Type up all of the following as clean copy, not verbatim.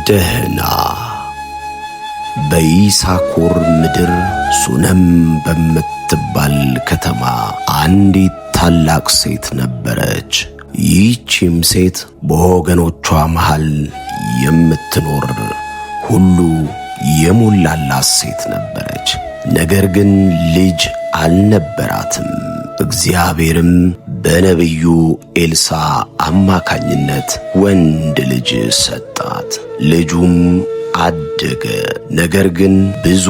ደህና በይሳኮር ምድር ሱነም በምትባል ከተማ አንዲት ታላቅ ሴት ነበረች። ይህችም ሴት በወገኖቿ መሃል የምትኖር ሁሉ የሞላላት ሴት ነበረች። ነገር ግን ልጅ አልነበራትም። እግዚአብሔርም በነቢዩ ኤልሳ አማካኝነት ወንድ ልጅ ሰጣት። ልጁም አደገ። ነገር ግን ብዙ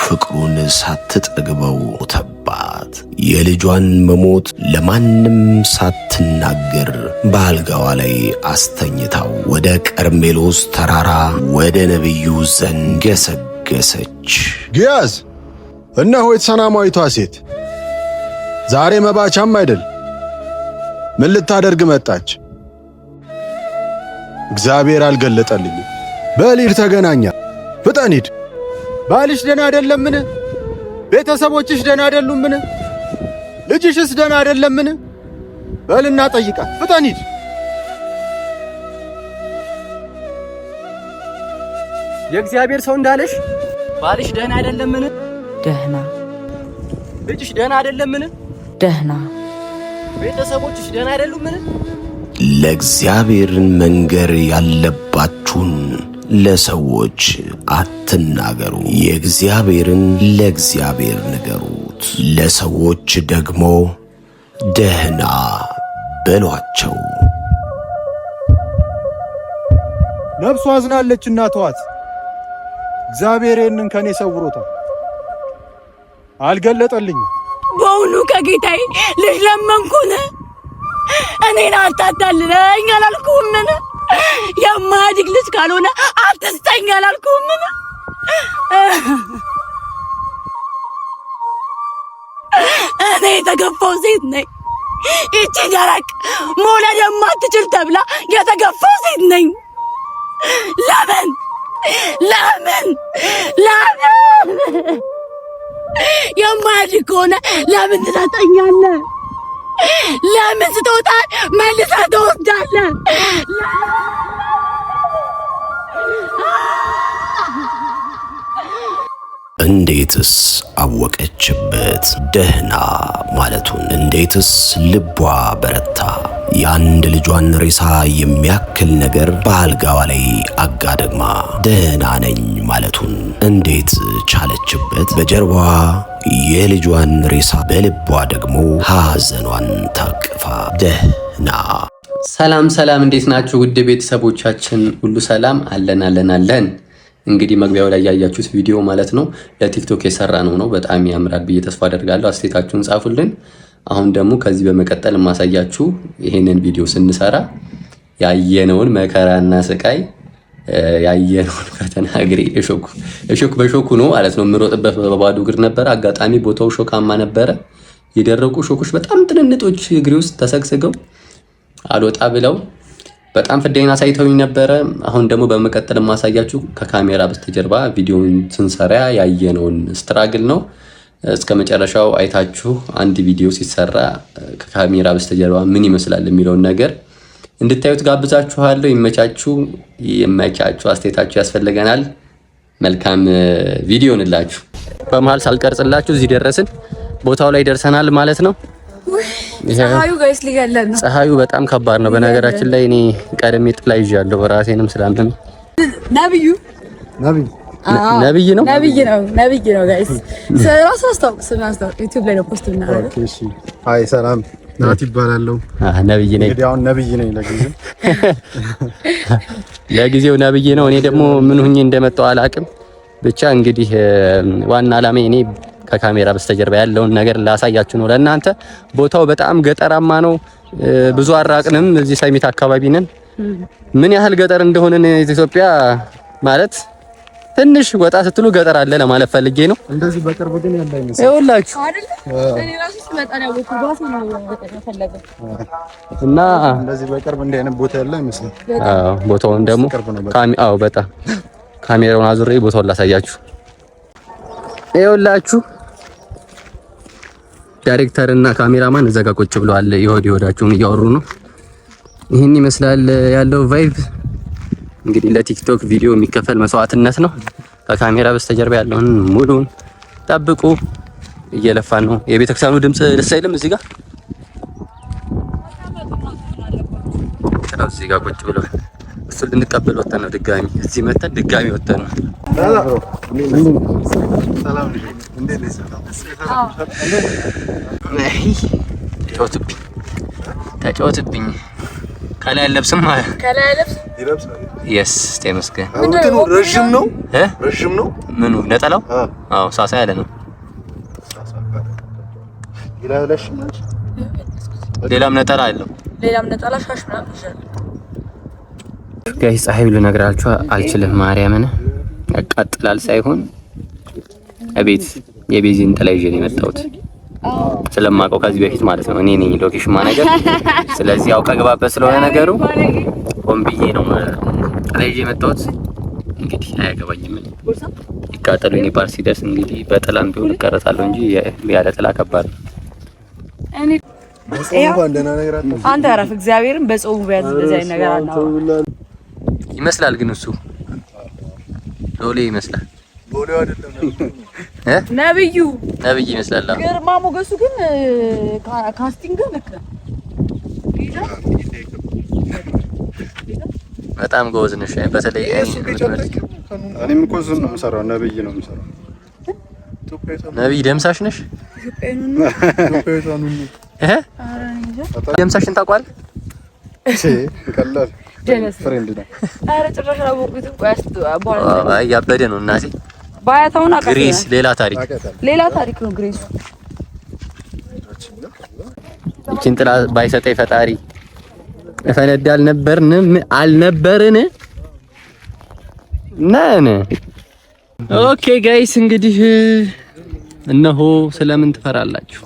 ፍቅሩን ሳትጠግበው ሞተባት። የልጇን መሞት ለማንም ሳትናገር በአልጋዋ ላይ አስተኝታው ወደ ቀርሜሎስ ተራራ ወደ ነቢዩ ዘንድ ገሰገሰች። ግያዝ፣ እነሆ የተሰናማዊቷ ሴት ዛሬ መባቻም አይደል? ምን ልታደርግ መጣች? እግዚአብሔር አልገለጠልኝም። በል ሂድ፣ ተገናኛ። ፍጠን ሂድ። ባልሽ ደህና አይደለምን? ቤተሰቦችሽ ደህና አይደሉምን? ልጅሽስ ደህና አይደለምን? በልና ጠይቃት። ፍጠን ሂድ። የእግዚአብሔር ሰው እንዳለሽ ባልሽ ደህና አይደለምን? ደህና። ልጅሽ ደህና አይደለምን? ደህና። ቤተሰቦችሽ ደህና አይደሉምን? ለእግዚአብሔርን መንገር ያለባችሁን ለሰዎች አትናገሩ። የእግዚአብሔርን ለእግዚአብሔር ንገሩት። ለሰዎች ደግሞ ደህና በሏቸው። ነፍሱ አዝናለችና ተዋት። እግዚአብሔር ይህንን ከኔ ሰውሮታል፣ አልገለጠልኝም። በእውኑ ከጌታዬ ልጅ ለመንኩን? እኔን አታታልለኝ አላልኩህምን? የማያድግ ልጅ ካልሆነ አትስጠኝ አላልኩህምን? እኔ የተገፋው ሴት ነኝ። ይቺ ደረቅ መውለድ የማትችል ተብላ የተገፋው ሴት ነኝ። ለምን ለምን ለምን የማያድግ ከሆነ ለምን ትሰጠኛለህ? ለምን ስትወጣ መልሰህ ትወስዳለህ? እንዴትስ አወቀችበት ደህና ማለቱን? እንዴትስ ልቧ በረታ? የአንድ ልጇን ሬሳ የሚያክል ነገር በአልጋዋ ላይ አጋድማ ደህና ነኝ ማለቱን እንዴት ቻለችበት? በጀርባዋ የልጇን ሬሳ፣ በልቧ ደግሞ ሐዘኗን ታቅፋ ደህና። ሰላም ሰላም፣ እንዴት ናችሁ ውድ ቤተሰቦቻችን? ሁሉ ሰላም አለን። እንግዲህ መግቢያው ላይ ያያችሁት ቪዲዮ ማለት ነው ለቲክቶክ የሰራ ነው። በጣም ያምራል ብዬ ተስፋ አደርጋለሁ። አስተያየታችሁን ጻፉልን። አሁን ደግሞ ከዚህ በመቀጠል ማሳያችሁ ይሄንን ቪዲዮ ስንሰራ ያየነውን መከራና ስቃይ፣ ያየነውን ፈተና፣ እግሬ እሾክ በሾኩ ነው ማለት ነው። የምሮጥበት በባዶ እግር ነበር። አጋጣሚ ቦታው ሾካማ ነበረ። የደረቁ ሾኮች በጣም ጥንንጦች እግሬ ውስጥ ተሰግስገው አልወጣ ብለው በጣም ፍዳይና ሳይተውኝ ነበረ። አሁን ደግሞ በመቀጠል ማሳያችሁ ከካሜራ በስተጀርባ ቪዲዮን ስንሰራ ያየነውን ስትራግል ነው። እስከ መጨረሻው አይታችሁ አንድ ቪዲዮ ሲሰራ ከካሜራ በስተጀርባ ምን ይመስላል የሚለውን ነገር እንድታዩት ጋብዛችኋለሁ። ይመቻችሁ። አስተያየታችሁ ያስፈልገናል። መልካም ቪዲዮ እንላችሁ። በመሃል ሳልቀርጽላችሁ እዚህ ደረስን። ቦታው ላይ ደርሰናል ማለት ነው። ፀሐዩ ጋይስ ሊገለን ነው። ፀሐዩ በጣም ከባድ ነው። በነገራችን ላይ እኔ ቀደም ጥላ ይዣለሁ ራሴንም ስላመመኝ። ነብዩ ነው ጋይስ። ሰራስ አስታውቅ ዩቲዩብ ላይ ነው ፖስት እናደርጋለን። ኦኬ እሺ። አይ ሰላም ናት ይባላልው። ነብይ ነኝ። እንግዲህ አሁን ነብይ ነኝ ለጊዜው ነብይ ነው። እኔ ደግሞ ምን ሆኜ እንደመጣው አላቅም። ብቻ እንግዲህ ዋና ዓላማዬ እኔ ከካሜራ በስተጀርባ ያለውን ነገር ላሳያችሁ ነው ለእናንተ። ቦታው በጣም ገጠራማ ነው። ብዙ አራቅንም። እዚህ ሰሚት አካባቢ ነን። ምን ያህል ገጠር እንደሆነ ኢትዮጵያ ማለት ትንሽ ወጣ ስትሉ ገጠር አለ ለማለት ፈልጌ ነው። እንደዚህ በቅርብ ግን ያለ አይመስልም። ይኸውላችሁ አይደል? እኔ ራሱ ስመጣ ነው ቦታው ነው ተፈለገ እና እንደዚህ በቅርብ እንደ አይነት ቦታ ያለ አይመስልም። አዎ፣ ቦታውን ደግሞ በጣም ካሜራውን አዙሬ ቦታውን ላሳያችሁ። ይኸውላችሁ ዳይሬክተር እና ካሜራማን እዛ ጋር ቁጭ ብለዋል። ይወዳቸውን እያወሩ ነው። ይሄን ይመስላል ያለው ቫይብ። እንግዲህ ለቲክቶክ ቪዲዮ የሚከፈል መስዋዕትነት ነው። ከካሜራ በስተጀርባ ያለውን ሙሉን ጠብቁ። እየለፋን ነው። የቤተክርስቲያኑ ድምጽ ደስ አይልም። እዚህ ጋር እዚህ ጋር ቁጭ ብሎ እሱ ልንቀበል ወጣን ነው። ድጋሚ እዚህ መተን ድጋሚ ወጣን ነው። ሰላም ልጅ እንዴት ነህ? ተጫወትብኝ። ከላይ አለብስም ማለት ከላይ ልብስ ይለብሳል። የስ ተመስገን። እንትኑ ረጅም ነው ረጅም ነው። ምኑ ነጠላው? አዎ ሳሳ ያለ ነው። ሌላም ነጠላ አለው። ሌላም ነጠላ ሻሽ ምናምን ይሻላል። ጋይስ ፀሐይ ብሎ ነግራችሁ አልችልም። ማርያምን ያቃጥላል ሳይሆን አቤት የቤዚን ጥላ ይዤ ነው የመጣሁት። ስለማውቀው ከዚህ በፊት ማለት ነው። እኔ ነኝ ሎኬሽን ማናጀር። ስለዚህ አውቀ ገባበት ስለሆነ ነገሩ ሆን ብዬ ነው ጥላ ይዤ የመጣሁት። እንግዲህ አያገባኝም። ይቃጠሉ እኔ ፓርቲ ሲደርስ እንግዲህ በጥላም ቢሆን እቀረጣለሁ እንጂ ያለ ጥላ ከባድ ነው። እኔ አንተ አረፍ እግዚአብሔርን በጾሙ ቢያዝ እንደዚህ አይነት ነገር አናው ይመስላል። ግን እሱ ሎሌ ይመስላል። ሎሌው አይደለም ነብዩ ይመስላል። ግርማ ሞገሱ ግን ካስቲንግ ልክ በጣም ጎበዝ ነሽ። በተለይ እኔም እኮ እሱን ነው የምሰራው። ነብይ ነው የምሰራው። ነብይ ደምሳሽ ነሽ? ደምሳሽን ታውቃለህ? ቀላል ፍሬንድ ነው። አረ ጭራሽ አላወቁትም። ቆያስ በኋላ ያበደ ነው እናቴ። ባያታውን አቀፈ ግሬስ ሌላ ታሪክ ነው። ግሬስ እቺን ጥላ ባይሰጠኝ ፈጣሪ እፈነዳ አልነበርን ነን። ኦኬ ጋይስ እንግዲህ እነሆ ስለምን ትፈራላችሁ?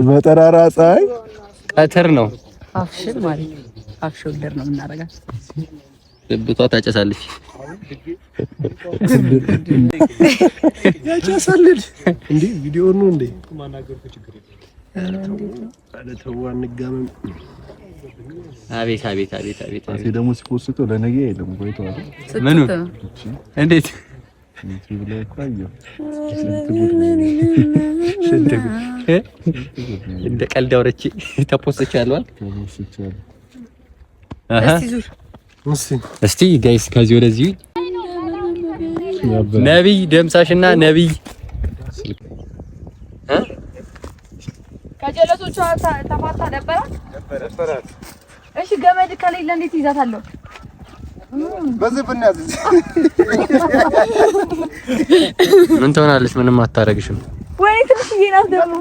በጠራራ ፀሐይ ቀትር ነው። አፍሽል ማለት አፍሾልደር ነው የምናረጋት። ብቷ ታጨሳለች። ያጨሳልል እንዴ? ቪዲዮ ነው እንዴ? ማናገርኩ ችግር የለም። አቤት ደግሞ ሲፖስተው ለነገ የለም ቆይቷል። ምኑ እንዴት እንደ ቀልድ አውርቼ ተፖስቻለሁ። እስቲ ጋይስ ከዚህ ወደዚህ ነብይ ደምሳሽና ነብይ ከጀለሶቿ ተፋታ ነበረ። እሺ ገመድ ከሌለ እንዴት ይዛታለሁ? በዚህ ብናዝ ምን ትሆናለች? ምንም አታረግሽም። ወይ ትንሽዬ ናት ደግሞ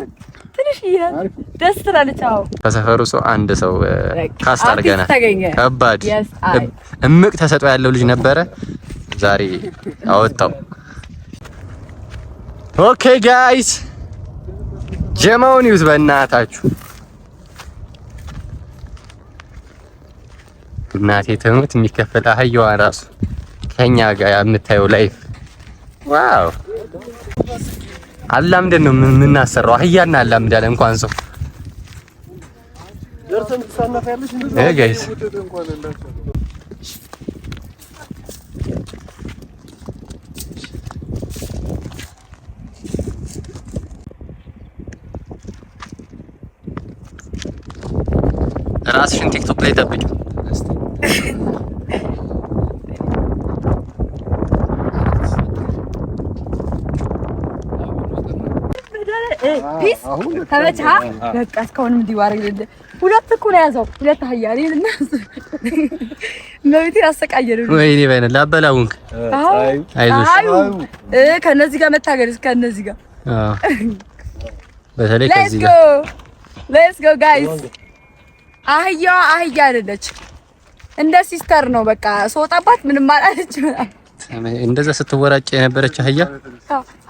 ትንሽዬ ናት። ደስ ትላለች። አዎ ከሰፈሩ ሰው አንድ ሰው ካስታርገናል። ከባድ Yes, እምቅ ተሰጥኦ ያለው ልጅ ነበረ። ዛሬ አወጣው። ኦኬ ጋይስ ጀማውን ይውዝ በእናታችሁ። እናቴ ትሙት የሚከፈል አህያዋ ራሱ ከኛ ጋር የምታየው ላይፍ ዋው! አላምደን ነው የምናሰራው። አህያና አላምዳለን እንኳን ሰው ጋይስ ራስሽን ቲክቶክ ላይ ጠብቂ። ፒስ ተመቻ። በቃ እስካሁን እንዲዋረግ ሁለት እኮ ነው ያዘው። ሁለት አህያ አይደልና ለቤቴ አሰቃየኝ። ወይኔ ባይነ ላበላውንክ አይዞሽ። ከነዚህ ጋር መታገል ከነዚህ ጋር በተለይ ከዚህ ጋር ሌትስ ጎ ጋይስ። አህያዋ አህያ አይደለች፣ እንደ ሲስተር ነው። በቃ ስወጣባት ምንም አላለች። እንደዛ ስትወራጭ የነበረች አህያ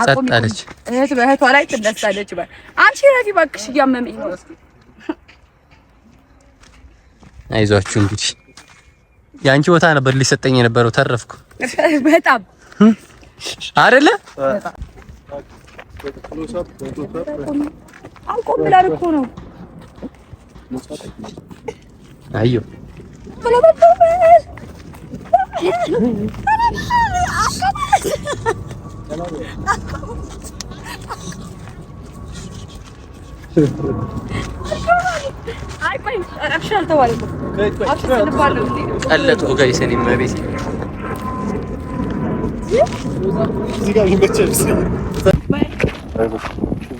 ሰጣለች። እህት በእህቷ ላይ ትነሳለች። አንቺ ረፊ እባክሽ እያመመኝ ነው። አይዟችሁ እንግዲህ ያንቺ ቦታ ነበር ሊሰጠኝ የነበረው። ተረፍኩ በጣም አይደለ? አልቆም ብላል እኮ ነው። አዮ ቀለጥኩ ጋይስ እኔም ቤት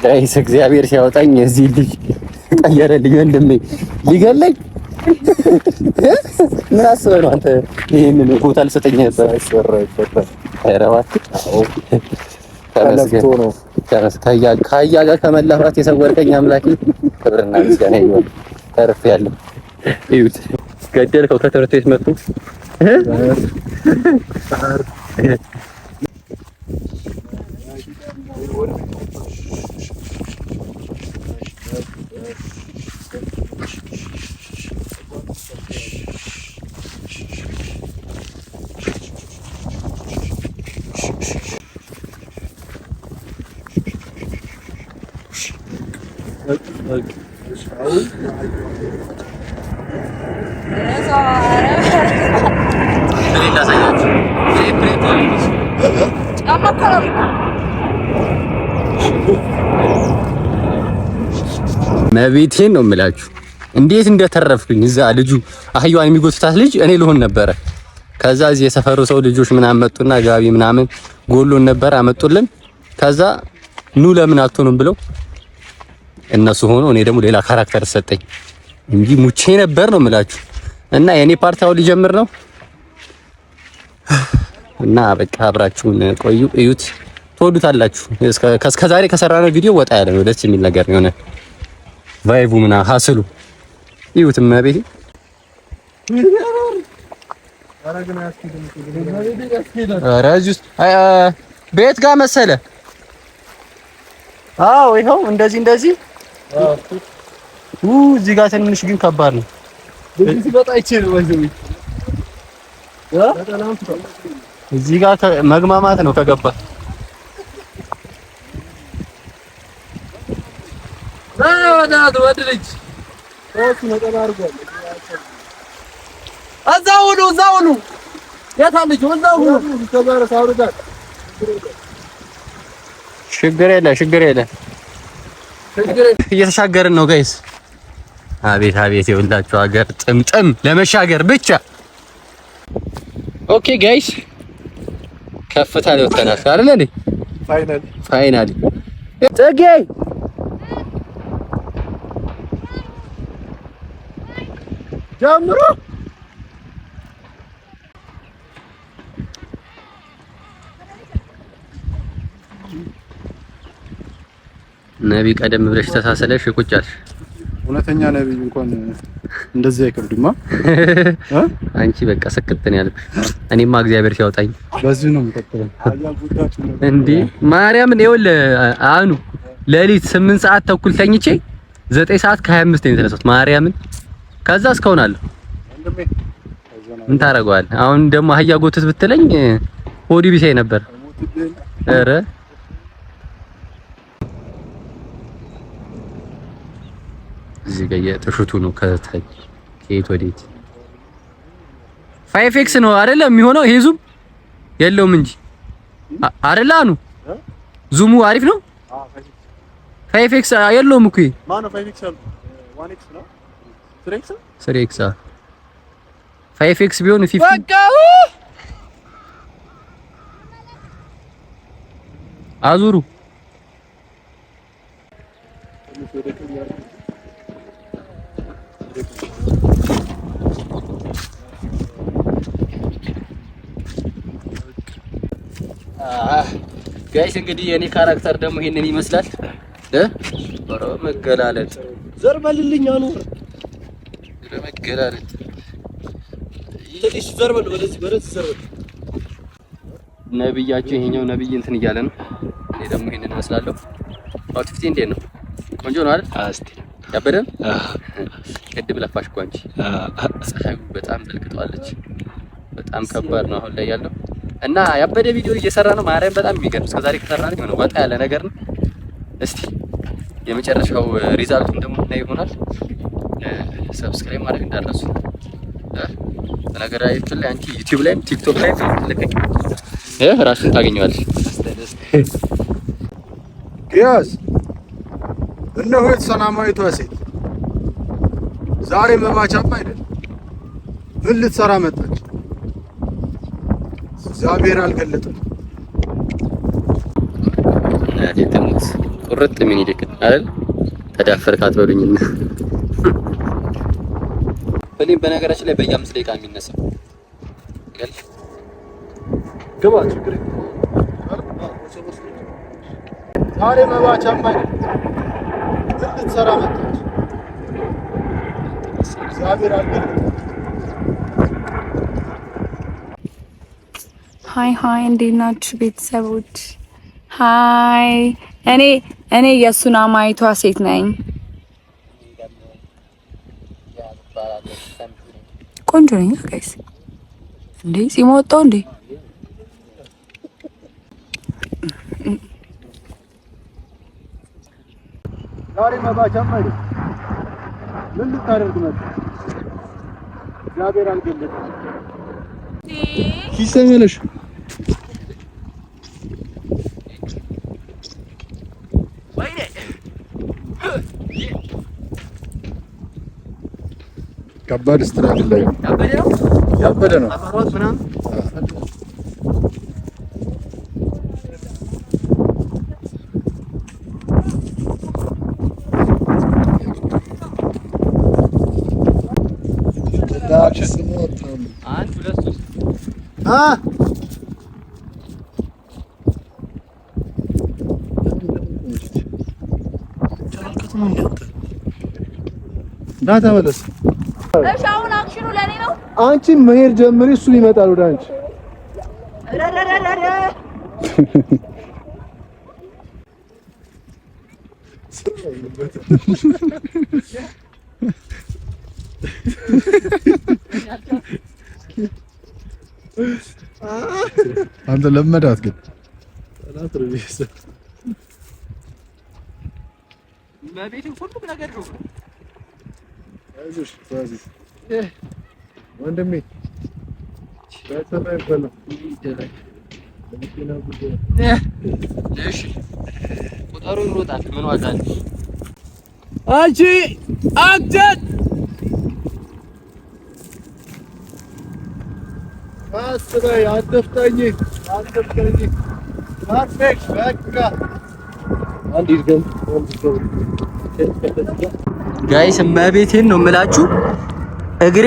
ጋይስ እግዚአብሔር ሲያወጣኝ እዚህ ልጅ ቀየረልኝ ወንድሜ ሊገለኝ ምን አስበህ ነው አንተ ይሄንን ቦታ ልሰጠኝ ነበር አይሰራይበት አይራዋት ተመስገን ነው ከያ ጋር ከመላፋት የሰወርከኝ አምላኬ ክብርና ምስጋና ይሁን ተርፌያለሁ እዩት ገደልከው ከትምህርት ቤት መጥቶ መቤቴን ነው የምላችሁ እንዴት እንደተረፍኩኝ እዛ ልጁ አህያዋን የሚጎትታት ልጅ እኔ ልሆን ነበረ። ከዛ እዚህ የሰፈሩ ሰው ልጆች ምናምን መጡና ጋቢ ምናምን ጎሎን ነበር አመጡልን። ከዛ ኑ ለምን አትሆኑም ብለው እነሱ ሆኖ እኔ ደግሞ ሌላ ካራክተር ሰጠኝ እንጂ ሙቼ ነበር ነው የምላችሁ። እና የኔ ፓርታው ሊጀምር ነው እና በቃ አብራችሁን ቆዩ፣ እዩት፣ ትወዱታላችሁ። እስከ ዛሬ ከሰራነው ቪዲዮ ወጣ ያለ ነው፣ ደስ የሚል ነገር የሆነ ቫይቡ ምና ሀስሉ እዩት። መቤቴ ቤት ጋር መሰለ። አዎ ይኸው እንደዚህ እዚህ ጋር ትንሽ ግን ከባድ ነው። እዚህ ጋር መግማማት ነው ከገባ ችግር የለ እየተሻገርን ነው ጋይስ። አቤት የሁላችሁ ሀገር ጥምጥም ለመሻገር ብቻ። ኦኬ ጋይስ ከፍታ ላይ ወጣናል አይደል እንዴ? ፋይናሊ ጽጌ ጀምሮ ነብይ ቀደም ብለሽ ተሳሰለሽ ቁጭ አልሽ። እውነተኛ ነብይ እንኳን እንደዚህ አይከብድማ። አንቺ በቃ ስክትን ያለብሽ። እኔማ እግዚአብሔር ሲያወጣኝ በዚህ ነው የምጠጥረው እንዴ ማርያምን። ይኸውልህ አኑ ሌሊት 8 ሰዓት ተኩል ተኝቼ 9 ሰዓት ከ25 ነው የተነሳሁት ማርያምን። ከዛ እስካሁን አለሁ። ምን ታደርገዋለህ? አሁን ደግሞ አህያ ጎትት ብትለኝ ሆዲ ቢሳይ ነበር። ኧረ እዚህ ጋር የተሹቱ ነው ከታይ ከየት ወዴት 5x ነው አይደለም የሚሆነው። ይሄ ዙም የለውም እንጂ አይደል አኑ ዙሙ አሪፍ ነው። 5x የለውም እኮ ማን ነው 5x አሉ 1x ነው 3x 5x ቢሆን 50 በቃ አዙሩ ጋይስ። እንግዲህ የኔ ካራክተር ደግሞ ይሄንን ይመስላል። ኧረ መገላለጥ ዘርበልልኝ አኑር መገላለጥ ይልሽ ዘርበል ወደዚህ በረስ ዘርበል። ነብያችሁ ይሄኛው ነብይ እንትን እያለ ነው። እኔ ደግሞ ይሄንን እመስላለሁ። አውትፊት እንዴት ነው? ቆንጆ ነው አይደል? አስቲ ያበደን ቅድም ለፋሽ እኮ አንቺ ፀሐዩ በጣም ዘልቅጧለች። በጣም ከባድ ነው አሁን ላይ ያለው እና ያበደ ቪዲዮ እየሰራ ነው። ማርያም በጣም የሚገርም እስከዛሬ ከሰራን ነው ወጣ ያለ ነገር ነው። እስቲ የመጨረሻው ሪዛልቱን ደግሞ እናይ ይሆናል። ሰብስክራይብ ማድረግ እንዳትረሱ። በነገራችን ላይ አንቺ ዩቲዩብ ላይ ቲክቶክ ላይ ልከኝ ራስን ታገኘዋለሽ። ጊያዝ እነሆ ሰላማዊቷ ሴት ዛሬ መባቻም አይደል? ምን ልትሰራ መጣች? እግዚአብሔር አልገለጠም። እናቴ ትሙት ቁርጥ ምን ይልክ አይደል? ተዳፈርክ አትበሉኝና እኔ በነገራችን ላይ በየ5 ደቂቃ የሚነሳው ገል ግባ ችግር ዛሬ መባቻም አይደል? ምን ልትሰራ መጣች? እግዚአብሔር አልገለጠም። ሃይ እንዴት ናችሁ ቤተሰቦች? ሃይ እኔ የሱናማይቷ ሴት ነኝ። ቆንጆ ነኝ ጋይስ። እንዴ ሲሞጣው እንዴ ዛሬ መባቻም አይደል? ምን ልታደርግ መጣች? እግዚአብሔር አልገለጠም። ይሰማልሽ? ከባድ ስትራግል ላይ ያበደ ነው። ተመለስ። እሺ አሁን አክሽኑ ለኔ ነው። አንቺ መሄድ ጀምሪ፣ እሱ ይመጣል ወደ አንቺ። አንተ ለመዳት ግን ወንድሜ ቁጠሩ ይሮጣል። ምን ዋጋ አለ? አንቺ አክተን አስበይ፣ አትፍጠኝ። ፐርፌክት በቃ አንድ ይገም ጋይስ መቤቴን ነው የምላችሁ። እግሬ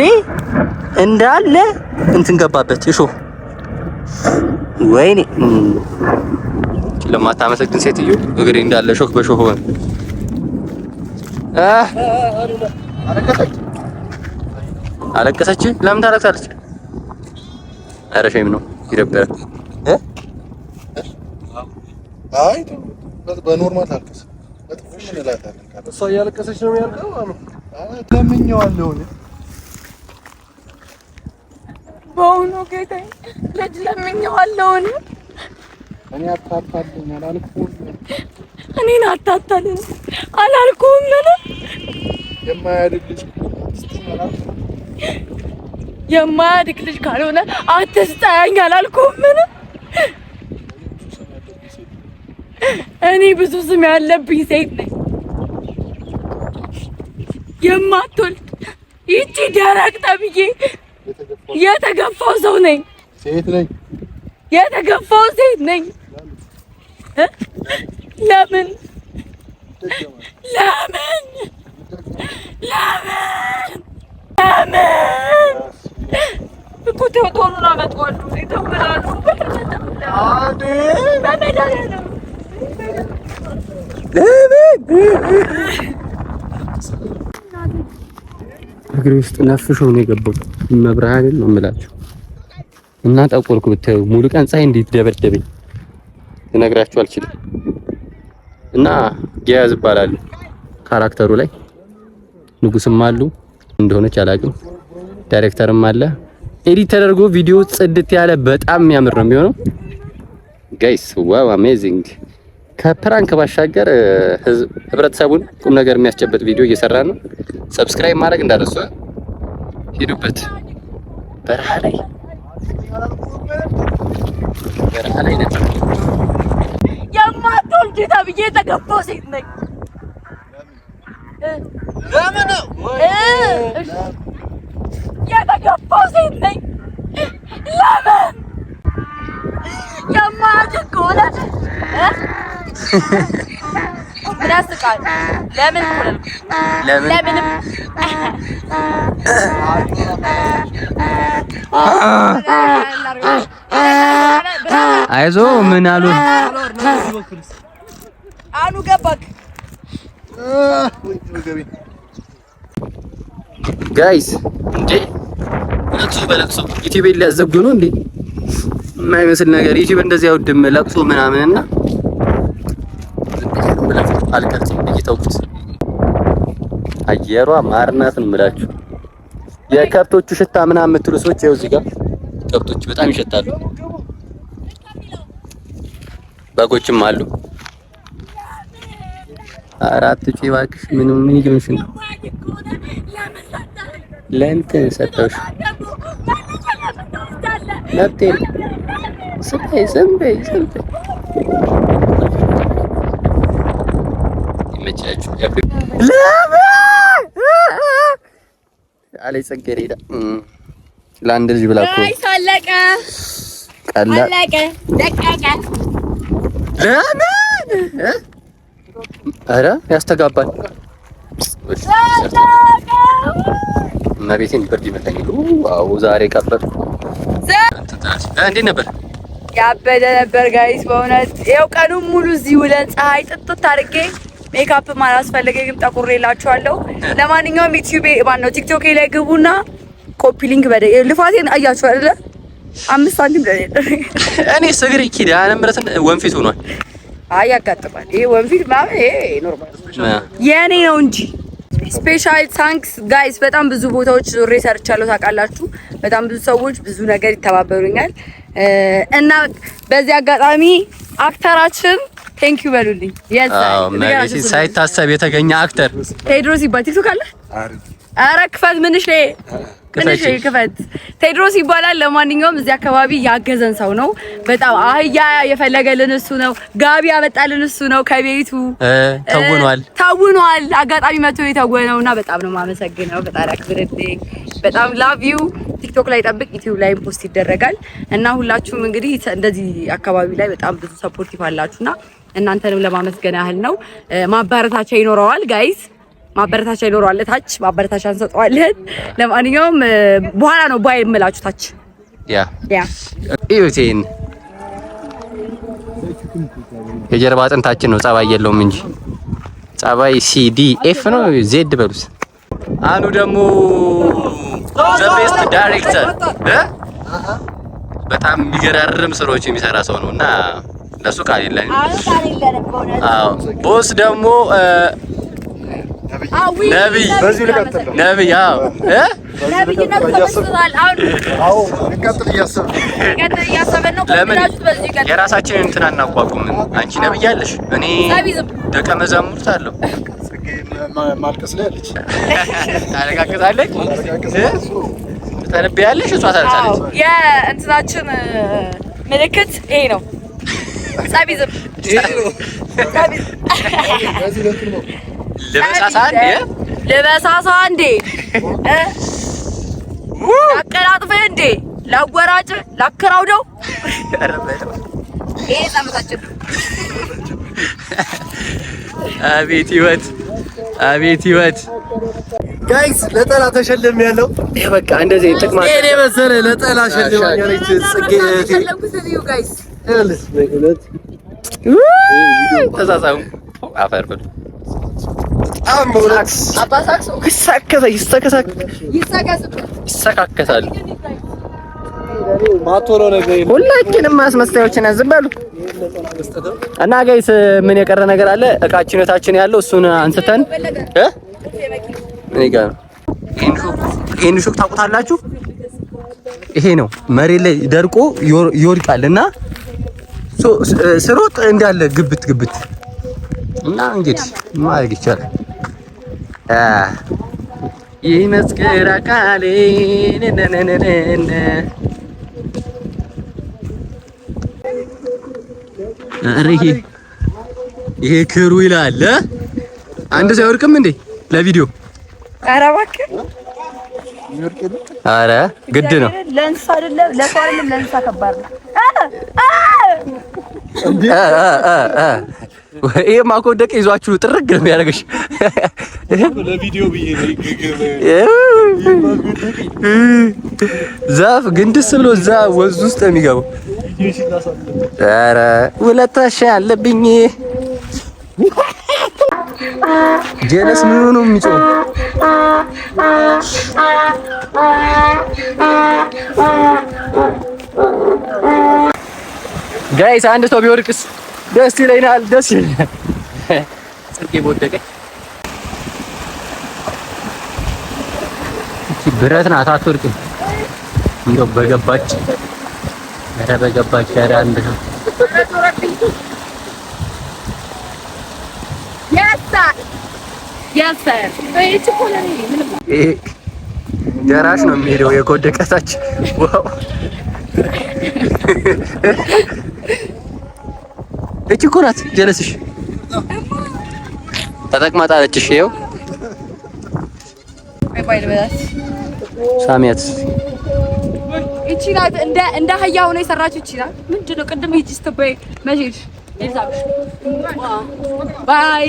እንዳለ እንትን ገባበት እሾህ። ወይኔ ለማታመሰግን ሴትዮ እግሬ እንዳለ ሾክ በሾህ ሆነ። አለቀሰች። ለምን ታለቅሳለች? ኧረ ሼም ነው፣ ይደብራል። አይ በኖርማል አልቀስ በጥፍሽ እንላታለን። እሷ እያለቀሰች ነው የሚያልቀው አሉ። ለምኜዋለሁ በእውኑ ጌታዬ ልጅ ለምኜዋለሁ። እኔ አታታልኝ አላልኩም። እኔን አታታልኝ አላልኩም። የማያድግ ልጅ ካልሆነ አትስጠኝ አላልኩም። እኔ ብዙ ስም ያለብኝ ሴት ነኝ። የማትወልድ ይቺ ደረቅ ተብዬ የተገፋው ሰው ነኝ። ሴት ነኝ፣ የተገፋው ሴት ነኝ። ለምን ለምን ለምን ለምን እኮ ቶሎና መጥቷል። ይተውላሉ አዴ በመዳለ እግሬ ውስጥ ነፍሾ ነው የገባው። መብርሃን ነው የምላችሁ እና ጠቆርኩ ብታዩ ሙሉ ቀን ፀሐይ እንዴት ደበደበኝ ልነግራችሁ አልችልም። እና ጊያዝ ይባላል ካራክተሩ ላይ ንጉስም አሉ እንደሆነች አላውቅም። ዳይሬክተርም አለ። ኤዲት ተደርጎ ቪዲዮ ጽድት ያለ በጣም የሚያምር ነው የሚሆነው። ጋይስ ዋው አሜዚንግ። ከፕራንክ ባሻገር ህብረተሰቡን ቁም ነገር የሚያስጨብጥ ቪዲዮ እየሰራ ነው። ሰብስክራይብ ማድረግ እንዳትረሱ። ሂዱበት። በረሃ ላይ ነበር። የማትወልጂ ተብዬ የተገባው ሴት ነኝ። ለምን ነው የተገባው ሴት ነኝ። ለምን የማያውቅ ከሆነ ምን ያስቃል? ለምንም አይዞ ምን አሉ አኑ ገባክ ጋይስ እንዴ ለቅሶ በለቅሶ ዩቲዩብ ሊያዘጉ ነው እንዴ? የማይመስል ነገር ዩቲዩብ እንደዚህ አይወድም። ለቅሶ ምናምንና አልቀርጽም እየተውኩት አየሯ ማርናት ነው የምላችሁ። የከብቶቹ ሽታ ምናምን የምትሉ ሰዎች ይኸው እዚህ ጋር ከብቶች በጣም ይሸታሉ። በጎችም አሉ። አራት እባክሽ ምን ይሉንሽ ነው? ለእንትን ሰጠውሽ ነጥቴን ዝም በይ ይመቻችሁ። አለይ ጽጌረዳ ለአንድ ልጅ ብላ እኮ አለቀ ደቀቀ። ለምን ኧረ ያስተጋባል። እመቤቴን ብርድ ይመታኛል። አዎ ዛሬ ቀበጥኩ። እንዴት ነበር? ያበደ ነበር ጋይስ በእውነት ይኸው ቀኑን ሙሉ እዚህ ውለን ፀሐይ ጥጥት አድርጌ ሜካፕ አላስፈለገኝም ጠቁሬላችኋለሁ። ለማንኛውም ዩቲዩብ ማነው ቲክቶክ ላይ ግቡና ኮፒ ሊንክ ልፋቴን አያችሁ አይደለ? 5 ሳንቲም እኔ ስግሪ ኪዳነ ምሕረትን ወንፊት ሆኗል። አይ ያጋጥማል። ይሄ ወንፊት ማለት ይሄ ኖርማል የኔ ነው እንጂ ስፔሻል ታንክስ ጋይስ። በጣም ብዙ ቦታዎች ዞሬ ሰርቻለሁ ታውቃላችሁ። በጣም ብዙ ሰዎች ብዙ ነገር ይተባበሩኛል እና በዚህ አጋጣሚ አክተራችን ቴንክ ዩ በሉልኝ። መቤቴ ሳይታሰብ የተገኘ አክተር ቴድሮስ ይባላል። ቲክቶክ አለ? ኧረ ክፈት ምንሽ ክፈት። ቴድሮስ ይባላል። ለማንኛውም እዚህ አካባቢ ያገዘን ሰው ነው። በጣም አህያ የፈለገልን እሱ ነው። ጋቢ ያመጣልን እሱ ነው። ከቤቱ ተውኗል። አጋጣሚ መጥቶ የተወነውና በጣም ነው የማመሰግነው። ፈጣሪ አክብርልኝ። በጣም ላቭ ዩ። ቲክቶክ ላይ ጠብቅ፣ ዩቲዩብ ላይ ፖስት ይደረጋል እና ሁላችሁም እንግዲህ እንደዚህ አካባቢ ላይ በጣም ብዙ ሰፖርቲቭ አላችሁና እናንተንም ለማመስገን ያህል ነው። ማበረታቻ ይኖረዋል ጋይስ፣ ማበረታቻ ይኖረዋል። ታች ማበረታቻ እንሰጠዋለን። ለማንኛውም በኋላ ነው ባይ የምላችሁ ታች ያ ኢዩቲን የጀርባ አጥንታችን ነው። ጸባይ የለውም እንጂ ጸባይ ሲዲኤፍ ነው። ዜድ በሉስ። አኑ ደግሞ ዘ ቤስት ዳይሬክተር በጣም የሚገራርም ስራዎች የሚሰራ ሰው ነውና ለሱ ቃል የለንም። አዎ ቦስ ደግሞ ነብይ በዚሁ ልቀጥል። ነብይ አዎ ነብይነት ተመስሏል። አዎ ልቀጥል እያሰብን ነው። ለምን የራሳችንን እንትን አናቋቁም? አንቺ ነብይ አለሽ፣ እኔ ደቀ መዛሙርት አለው። ማልቀስ ላይ አለች፣ ታለቃቅሳለች፣ ተነብያለሽ፣ እሷ ታለቅሳለች። የእንትናችን ምልክት ይሄ ነው። ጸቢዝም ልበሳሳ እንዴ ላቀላጥፍህ እንዴ ላወራጭ ላከራውደው ይሄ ጸምታችን። አቤት ህይወት፣ አቤት ህይወት ጋይስ ለጠላ ተሸለም ያለው ይሄ በቃ እንደዚህ ጥቅማ እኔ መሰለ ለጠላ ሸለም ያለች ጽጌ ጋይስ ተሳሳሙ አፈር ብሎ ይሰካከሳሉ። ሁላችንም ማስመሰያዎችን ዝም በሉ እና ጋይስ ምን የቀረ ነገር አለ? እቃችን እታችን ያለው እሱን አንስተን እኔ ጋር ነው። ይሄን ሹክ ታውቁታላችሁ? ይሄ ነው መሬት ላይ ደርቆ ይወድቃል እና ስሮጥ እንዳለ ግብት እና እንግዲህ ማድረግ ይቻላል። ይመስክር አካሌ ይሄ ክሩ ይላል። አንድ ሰው አይወርቅም እንዴ ለቪዲዮ? ኧረ እባክህ ኧረ ግድ ነው። ለእንስሳ አይደለም ለሰው አይደለም ለእንስሳ ከባድ ነው። ይሄማ እኮ ወደቀ ይዟችሁ ጥርግ ነው የሚያደርግሽ። ለቪዲዮ ብዬ ዛፍ ግንድስ ብሎ እዛ ወንዝ ውስጥ ነው የሚገባው። ኧረ ውለታሽ አለብኝ። ጀለስ ምን ሆኖ የሚጮህ ጋይስ? አንድ ሰው ቢወርቅስ ደስ ይለኛል፣ ደስ ይለኛል። ጽጌ በወደቀች ብረት ናት፣ አትወርቅም። እንደው በገባች ኧረ በገባች ኧረ አንድ ነው። ጀራሽ ነው የሚሄደው የኮደቀታች። ዋው እቺ እኮ ናት ጀለስሽ ተጠቅማ ጣለችሽ። ይኸው ሳሚያት እቺ ናት እንደ አህያ ሆነ የሰራችው እቺ ናት። ምንድነው ቅድም ሂጂ ስትበይ መቼሽ ኤልዛቤት ባይ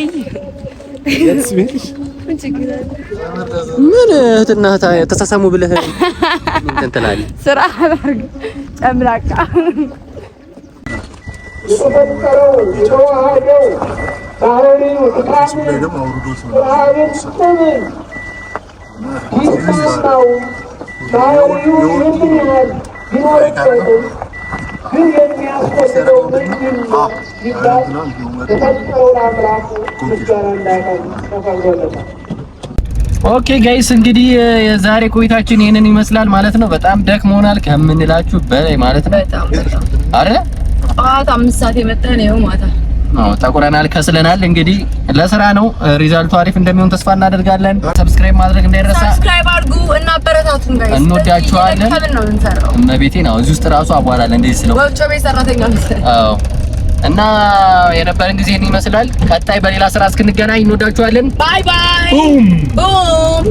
ምን እህትና ተሳሳሙ ብለህ እንትን ትላለህ። ስራ አላርግ ጨምላቃ ኦኬ ጋይስ እንግዲህ የዛሬ ቆይታችን ይሄንን ይመስላል ማለት ነው። በጣም ደክሞናል ከምንላችሁ በላይ ማለት ነው። አረ ጠዋት 5 ሰዓት የመጣን ነው ማታ። ጠቁረናል፣ ከስለናል። እንግዲህ ለስራ ነው። ሪዛልቱ አሪፍ እንደሚሆን ተስፋ እናደርጋለን። ሰብስክራይብ ማድረግ እንዳይረሳ። ሰብስክራይብ አድርጉ እና አበረታቱን ጋይስ። እንወዳችኋለን። እመቤቴ ነው እዚህ ውስጥ ራሱ አቧራለ እንደዚህ ስለው ወጭ ቤት ሰራተኛ ነው። አዎ እና የነበረን ጊዜ ይመስላል። ቀጣይ በሌላ ስራ እስክንገናኝ እንወዳችኋለን። ባይ ባይ። ቡም ቡም